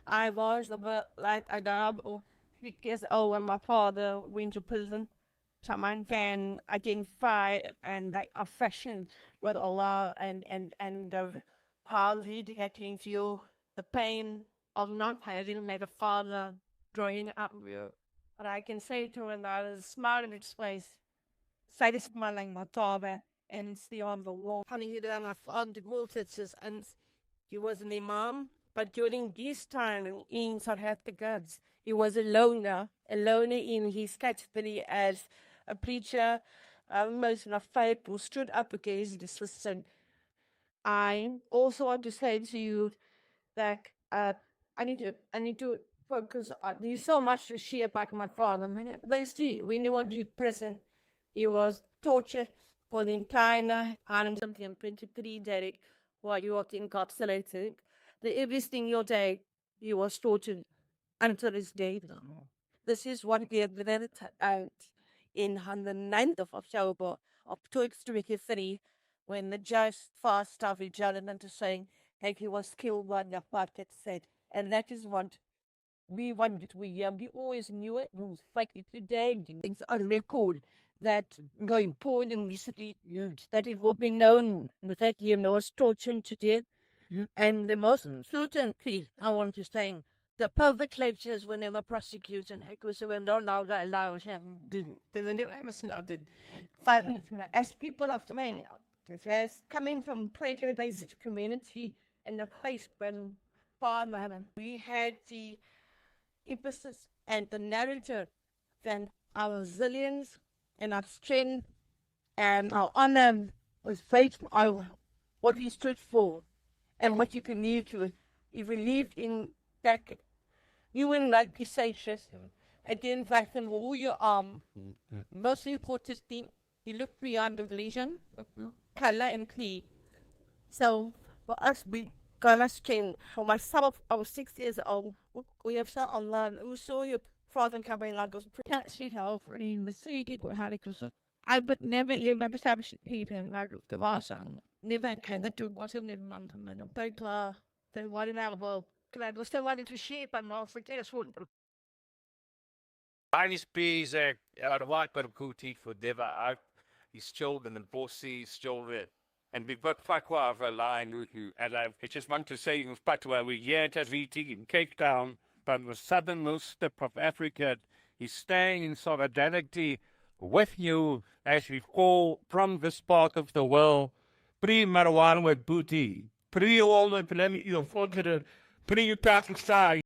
I was about like a dog or 6 years old when my father went to prison. Someone can identify and like affection with Allah and how he getting feel the pain of not having like a father growing up. Yeah. But I can say to him that I was smart in its place. Say this smiling my father and it's the on the wall. Honey, you know, my father voltages and he was an imam, but during this time in South Africa, he was a loner in his category as a preacher, most of faith who stood up against the system. I also want to say to you that I need to focus on. There's so much to share about my father. Basically, when he went to prison, he was tortured for the entire night. And something 23 days while you were incarcerated. The every single day he was tortured until his day. This is what we have been out on the 9th of October of 2023 when the judge first started judgment to saying that he was killed by the apartheid said. And that is what we wanted. We always knew it. We was fighting today. Things on record that going forward in recently that it will be known that was tortured to death. And the most important thing I want to say, the public lectures were never prosecuted because we were not allowed to allow him. They were never allowed to. But as people of the man, as coming from prejudice community and the place when farmer, we had the emphasis and the narrative that our resilience and our strength and our honor was based on what we stood for and what you can leave to. If we lived in that, you wouldn't like to say just identify from who you are. Most important thing, you look beyond the religion, color, and creed. So for us, we got us change. For myself, I was 6 years old. We have saw online. We saw your father coming like us. Actually, how for the city or how it goes. I would never remember establishing people like the Vasan. Never can that do what in the mountain and think they wanted out of all. I was still wanting to shape and all for this one. Tijdens bezig, Marwan Barghouti voor Deva uit. His children and bosses, children. And we've got Fatwa of a line with you. And I just want to say, in Fatwa, we're here at meeting in Cape Town, from the southernmost tip of Africa. He's staying in solidarity with you, as we call from this part of the world. Pre Marwan Barghouti. Pre all the Palestinian, pre Pakistan.